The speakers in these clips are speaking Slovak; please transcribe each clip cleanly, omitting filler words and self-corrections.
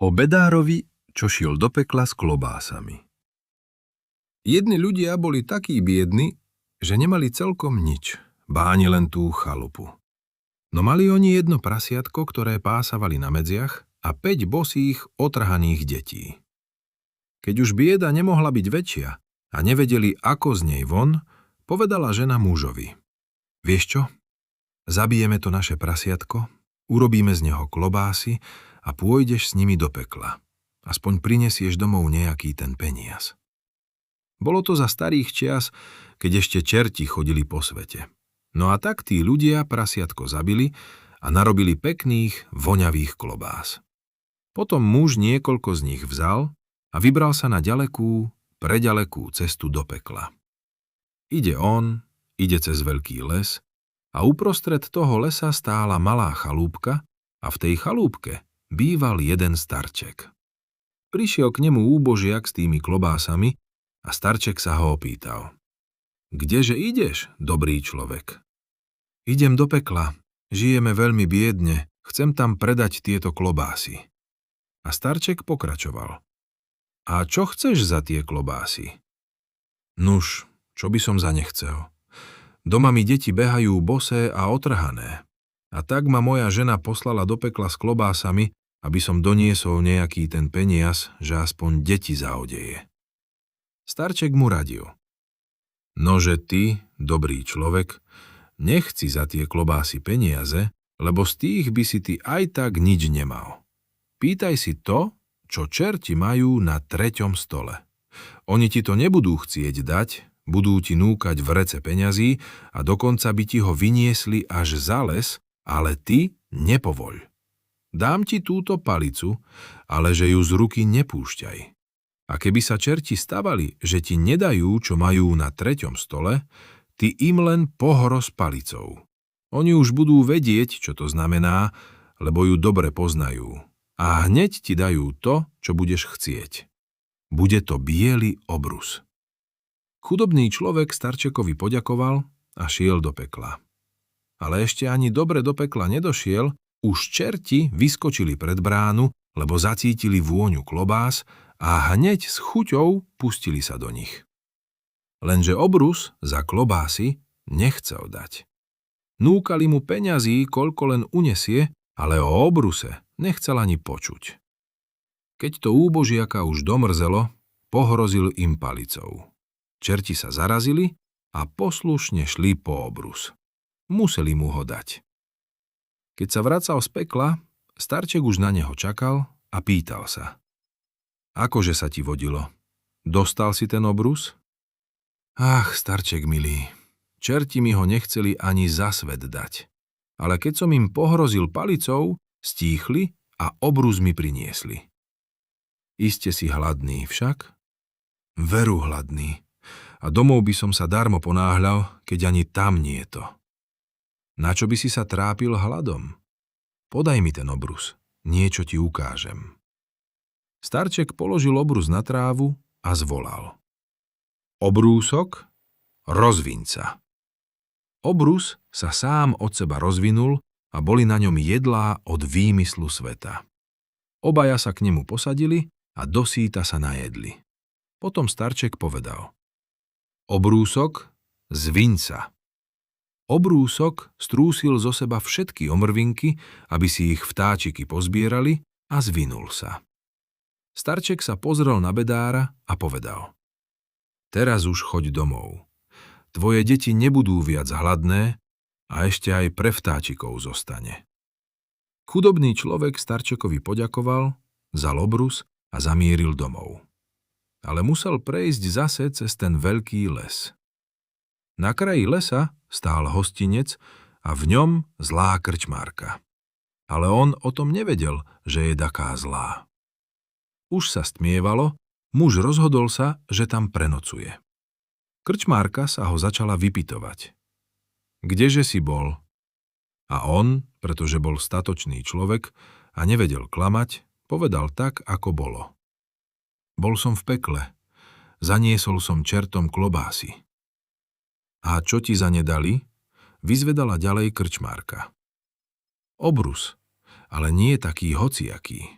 O bedárovi, čo šiel do pekla s klobásami. Jedni ľudia boli takí biedni, že nemali celkom nič, ba ani len tú chalupu. No mali oni jedno prasiatko, ktoré pásavali na medziach, a 5 bosých, otrhaných detí. Keď už bieda nemohla byť väčšia a nevedeli, ako z nej von, povedala žena mužovi: Vieš čo? Zabijeme to naše prasiatko, urobíme z neho klobásy a pôjdeš s nimi do pekla. Aspoň prinesieš domov nejaký ten peniaz. Bolo to za starých čias, keď ešte čerti chodili po svete. No a tak tí ľudia prasiatko zabili a narobili pekných, voňavých klobás. Potom muž niekoľko z nich vzal a vybral sa na ďalekú, preďalekú cestu do pekla. Ide cez veľký les a uprostred toho lesa stála malá chalúbka a v tej chalúbke býval jeden starček. Prišiel k nemu úbožiak s tými klobásami a starček sa ho opýtal: Kdeže ideš, dobrý človek? Idem do pekla, žijeme veľmi biedne, chcem tam predať tieto klobásy. A starček pokračoval: A čo chceš za tie klobásy? Nuž, čo by som za ne chcel? Doma mi deti behajú bosé a otrhané. A tak ma moja žena poslala do pekla s klobásami, aby som doniesol nejaký ten peniaz, že aspoň deti zaodeje. Starček mu radil: Nože ty, dobrý človek, nechci za tie klobásy peniaze, lebo z tých by si ty aj tak nič nemal. Pýtaj si to, čo čerti majú na 3. stole. Oni ti to nebudú chcieť dať, budú ti núkať vrece peňazí a dokonca by ti ho vyniesli až za les, ale ty nepovoľ. Dám ti túto palicu, ale že ju z ruky nepúšťaj. A keby sa čerti stavali, že ti nedajú, čo majú na 3. stole, ty im len pohroz palicou. Oni už budú vedieť, čo to znamená, lebo ju dobre poznajú. A hneď ti dajú to, čo budeš chcieť. Bude to biely obrus. Chudobný človek starčekovi poďakoval a šiel do pekla. Ale ešte ani dobre do pekla nedošiel, už čerti vyskočili pred bránu, lebo zacítili vôňu klobás a hneď s chuťou pustili sa do nich. Lenže obrus za klobásy nechcel dať. Núkali mu peňazí, koľko len unesie, ale o obruse nechcel ani počuť. Keď to úbožiaka už domrzelo, pohrozil im palicou. Čerti sa zarazili a poslušne šli po obrus. Museli mu ho dať. Keď sa vracal z pekla, starček už na neho čakal a pýtal sa: Akože sa ti vodilo? Dostal si ten obrus? Ach, starček milý, čerti mi ho nechceli ani za svet dať. Ale keď som im pohrozil palicou, stíchli a obrus mi priniesli. Iste si hladný však? Veru hladný. A domov by som sa darmo ponáhľal, keď ani tam nie je to. Na čo by si sa trápil hladom? Podaj mi ten obrus, niečo ti ukážem. Starček položil obrus na trávu a zvolal: Obrúsok, rozviň sa. Obrus sa sám od seba rozvinul a boli na ňom jedlá od výmyslu sveta. Obaja sa k nemu posadili a dosýta sa najedli. Potom starček povedal: Obrúsok, zviň sa. Obrúsok strúsil zo seba všetky omrvinky, aby si ich vtáčiky pozbierali, a zvinul sa. Starček sa pozrel na bedára a povedal: Teraz už choď domov. Tvoje deti nebudú viac hladné a ešte aj pre vtáčikov zostane. Chudobný človek starčekovi poďakoval, vzal obrus a zamieril domov. Ale musel prejsť zase cez ten veľký les. Na kraji lesa stál hostinec a v ňom zlá krčmárka. Ale on o tom nevedel, že je daká zlá. Už sa stmievalo, muž rozhodol sa, že tam prenocuje. Krčmárka sa ho začala vypytovať: Kdeže si bol? A on, pretože bol statočný človek a nevedel klamať, povedal tak, ako bolo. Bol som v pekle, zaniesol som čertom klobásy. A čo ti za ne dali? Vyzvedala ďalej krčmárka. Obrus, ale nie taký hociaký.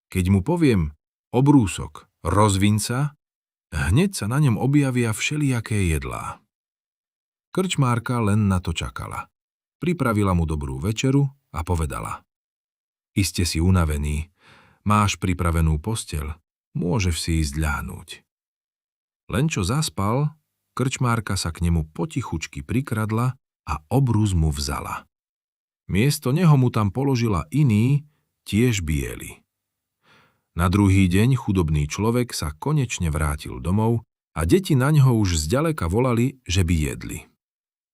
Keď mu poviem obrúsok, rozviň sa, hneď sa na ňom objavia všelijaké jedlá. Krčmárka len na to čakala. Pripravila mu dobrú večeru a povedala: Iste si unavený, máš pripravenú posteľ, môžeš si ísť ľahnúť. Len čo zaspal, krčmárka sa k nemu potichučky prikradla a obrús mu vzala. Miesto neho mu tam položila iný, tiež biely. Na druhý deň chudobný človek sa konečne vrátil domov a deti naňho už zďaleka volali, že by jedli.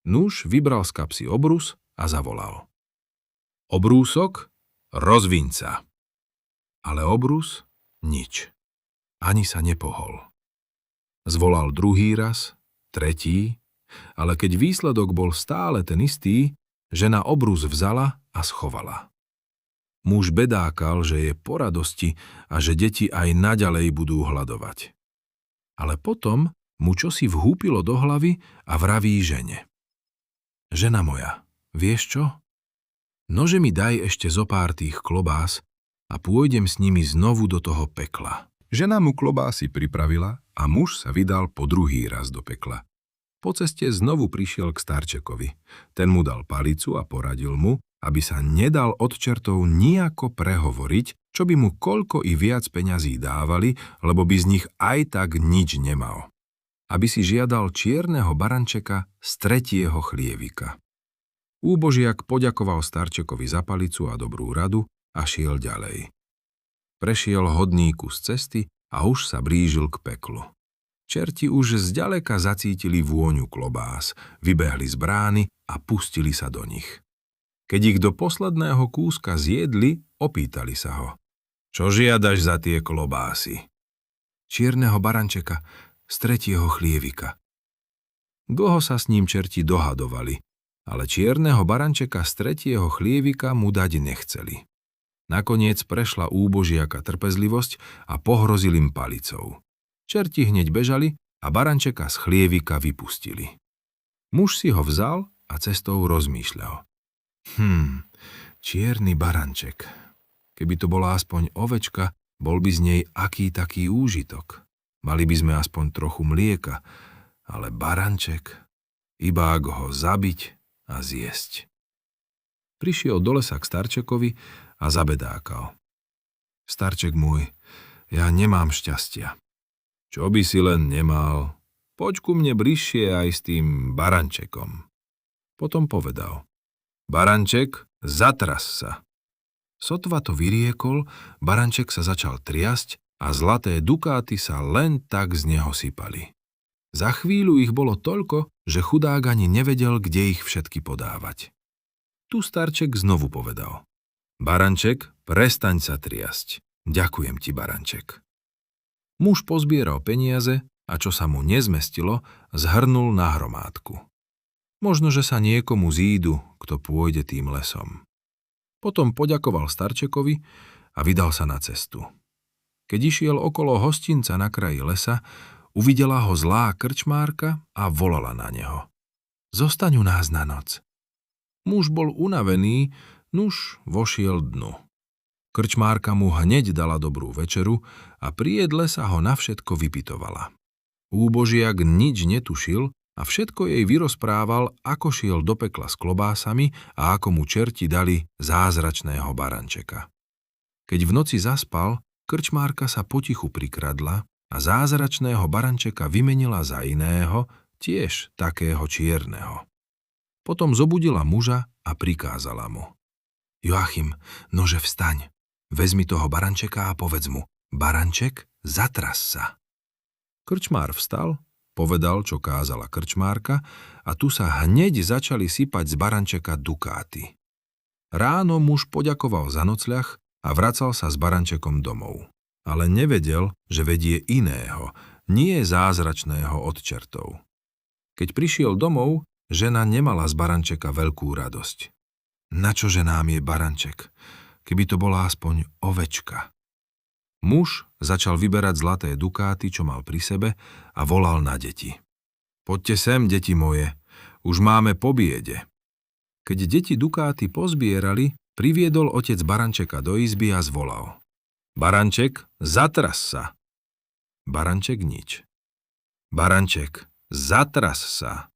Nuž vybral z kapsy obrus a zavolal: Obrúsok, rozviň sa. Ale obrus nič. Ani sa nepohol. Zvolal druhý raz, tretí, ale keď výsledok bol stále ten istý, žena obrus vzala a schovala. Muž bedákal, že je po radosti a že deti aj naďalej budú hladovať. Ale potom mu čosi vhúpilo do hlavy a vraví žene: Žena moja, vieš čo? Nože mi daj ešte zo pár tých klobás a pôjdem s nimi znovu do toho pekla. Žena mu klobásy pripravila a muž sa vydal po druhý raz do pekla. Po ceste znovu prišiel k starčekovi. Ten mu dal palicu a poradil mu, aby sa nedal od čertov nijako prehovoriť, čo by mu koľko i viac peňazí dávali, lebo by z nich aj tak nič nemal. Aby si žiadal čierneho barančeka z 3. chlievika. Úbožiak poďakoval starčekovi za palicu a dobrú radu a šiel ďalej. Prešiel hodný kus cesty a už sa blížil k peklu. Čerti už zďaleka zacítili vôňu klobás, vybehli z brány a pustili sa do nich. Keď ich do posledného kúska zjedli, opýtali sa ho: Čo žiadaš za tie klobásy? Čierneho barančeka z 3. chlievika. Dlho sa s ním čerti dohadovali, ale čierneho barančeka z 3. chlievika mu dať nechceli. Nakoniec prešla úbožiaka trpezlivosť a pohrozil im palicou. Čerti hneď bežali a barančeka z chlievika vypustili. Muž si ho vzal a cestou rozmýšľal: čierny baranček. Keby to bola aspoň ovečka, bol by z nej aký taký úžitok. Mali by sme aspoň trochu mlieka, ale baranček, iba ak ho zabiť a zjesť. Prišiel do lesa k starčekovi a zabedákal: Starček môj, ja nemám šťastia. Čo by si len nemal, poď ku mne bližšie aj s tým barančekom. Potom povedal: Baranček, zatras sa. Sotva to vyriekol, baranček sa začal triasť a zlaté dukáty sa len tak z neho sypali. Za chvíľu ich bolo toľko, že chudák ani nevedel, kde ich všetky podávať. Tu starček znovu povedal: Baranček, prestaň sa triasť. Ďakujem ti, baranček. Muž pozbieral peniaze a čo sa mu nezmestilo, zhrnul na hromádku. Možno, že sa niekomu zídu, kto pôjde tým lesom. Potom poďakoval starčekovi a vydal sa na cestu. Keď išiel okolo hostinca na kraji lesa, uvidela ho zlá krčmárka a volala na neho: Zostaň u nás na noc. Muž bol unavený, nuž vošiel dnu. Krčmárka mu hneď dala dobrú večeru a pri jedle sa ho na všetko vypytovala. Úbožiak nič netušil a všetko jej vyrozprával, ako šiel do pekla s klobásami a ako mu čerti dali zázračného barančeka. Keď v noci zaspal, krčmárka sa potichu prikradla a zázračného barančeka vymenila za iného, tiež takého čierneho. Potom zobudila muža a prikázala mu: Joachim, nože vstaň, vezmi toho barančeka a povedz mu: Baranček, zatras sa. Krčmár vstal, povedal, čo kázala krčmárka, a tu sa hneď začali sypať z barančeka dukáty. Ráno muž poďakoval za nocľah a vracal sa s barančekom domov. Ale nevedel, že vedie iného, nie zázračného od čertov. Keď prišiel domov, žena nemala z barančeka veľkú radosť. Načože nám je baranček, keby to bola aspoň ovečka. Muž začal vyberať zlaté dukáty, čo mal pri sebe, a volal na deti: Poďte sem, deti moje, už máme po biede. Keď deti dukáty pozbierali, priviedol otec barančeka do izby a zvolal: Baranček, zatras sa. Baranček nič. Baranček, zatras sa.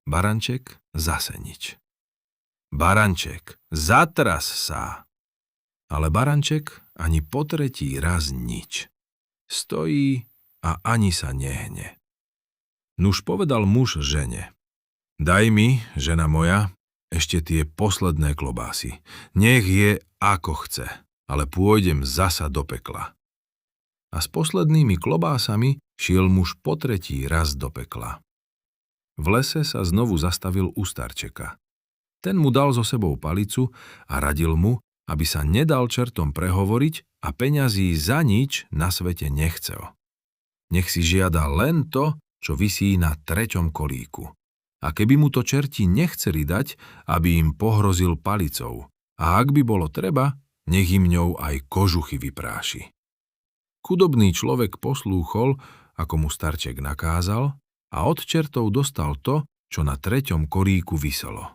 Baranček zase nič. Baranček, zatras sa. Ale baranček ani po tretí raz nič. Stojí a ani sa nehne. Nuž povedal muž žene: Daj mi, žena moja, ešte tie posledné klobásy. Nech je ako chce, ale pôjdem zasa do pekla. A s poslednými klobásami šiel muž po tretí raz do pekla. V lese sa znovu zastavil u starčeka. Ten mu dal so sebou palicu a radil mu, aby sa nedal čertom prehovoriť a peňazí za nič na svete nechcel. Nech si žiada len to, čo visí na 3. kolíku. A keby mu to čerti nechceli dať, aby im pohrozil palicou. A ak by bolo treba, nech im ňou aj kožuchy vypráši. Chudobný človek poslúchol, ako mu starček nakázal, a od čertov dostal to, čo na 3. kolíku viselo.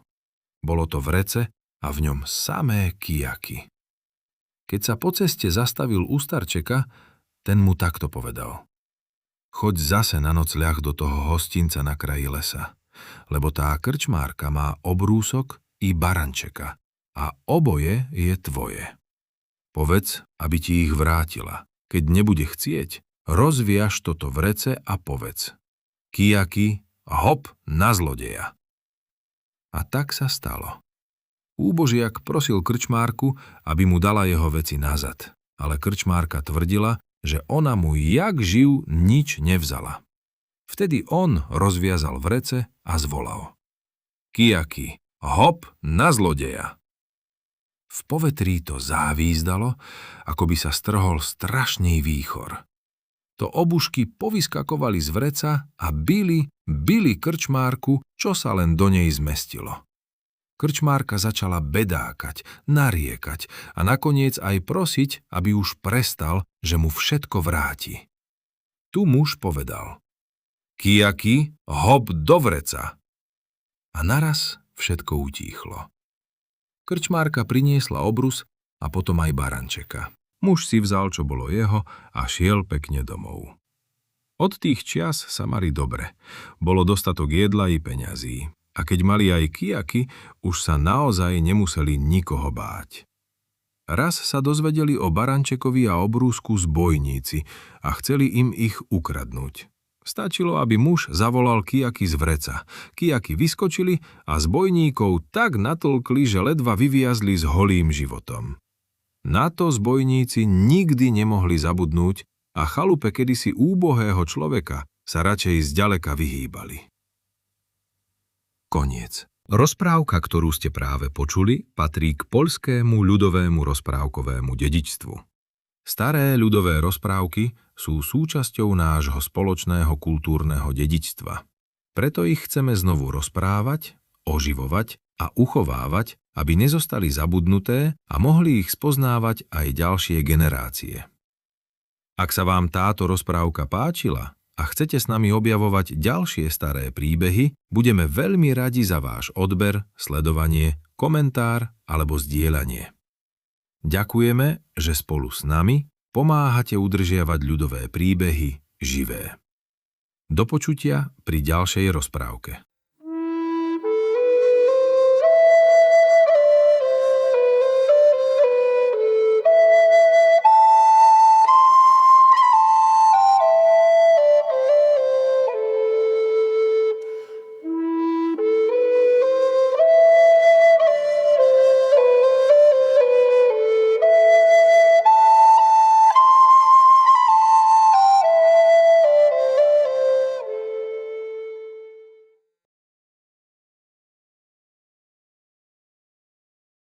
Bolo to vrece a v ňom samé kijaky. Keď sa po ceste zastavil u starčeka, ten mu takto povedal: Choď zase na nocľah do toho hostinca na kraji lesa, lebo tá krčmárka má obrúsok i barančeka a oboje je tvoje. Povedz, aby ti ich vrátila. Keď nebude chcieť, rozviaž toto vrece a povedz: Kijaky, hop na zlodeja. A tak sa stalo. Úbožiak prosil krčmárku, aby mu dala jeho veci nazad, ale krčmárka tvrdila, že ona mu jak živ nič nevzala. Vtedy on rozviazal vrece a zvolal: Kijaky, hop na zlodeja. V povetrí to závízdalo, ako by sa strhol strašný výchor. To obušky povyskakovali z vreca a bili krčmárku, čo sa len do nej zmestilo. Krčmárka začala bedákať, nariekať a nakoniec aj prosiť, aby už prestal, že mu všetko vráti. Tu muž povedal: Kijaky, hop do vreca. A naraz všetko utíchlo. Krčmárka priniesla obrus a potom aj barančeka. Muž si vzal, čo bolo jeho, a šiel pekne domov. Od tých čias sa mali dobre. Bolo dostatok jedla i peňazí. A keď mali aj kijaky, už sa naozaj nemuseli nikoho báť. Raz sa dozvedeli o barančekovi a obrúsku zbojníci a chceli im ich ukradnúť. Stačilo, aby muž zavolal kijaky z vreca. Kijaky vyskočili a zbojníkov tak natlkli, že ledva vyviazli s holým životom. Na to zbojníci nikdy nemohli zabudnúť a chalupe kedysi úbohého človeka sa radšej zďaleka vyhýbali. Koniec. Rozprávka, ktorú ste práve počuli, patrí k poľskému ľudovému rozprávkovému dedičstvu. Staré ľudové rozprávky sú súčasťou nášho spoločného kultúrneho dedičstva. Preto ich chceme znovu rozprávať, oživovať a uchovávať, aby nezostali zabudnuté a mohli ich spoznávať aj ďalšie generácie. Ak sa vám táto rozprávka páčila a chcete s nami objavovať ďalšie staré príbehy, budeme veľmi radi za váš odber, sledovanie, komentár alebo zdieľanie. Ďakujeme, že spolu s nami pomáhate udržiavať ľudové príbehy živé. Do počutia pri ďalšej rozprávke.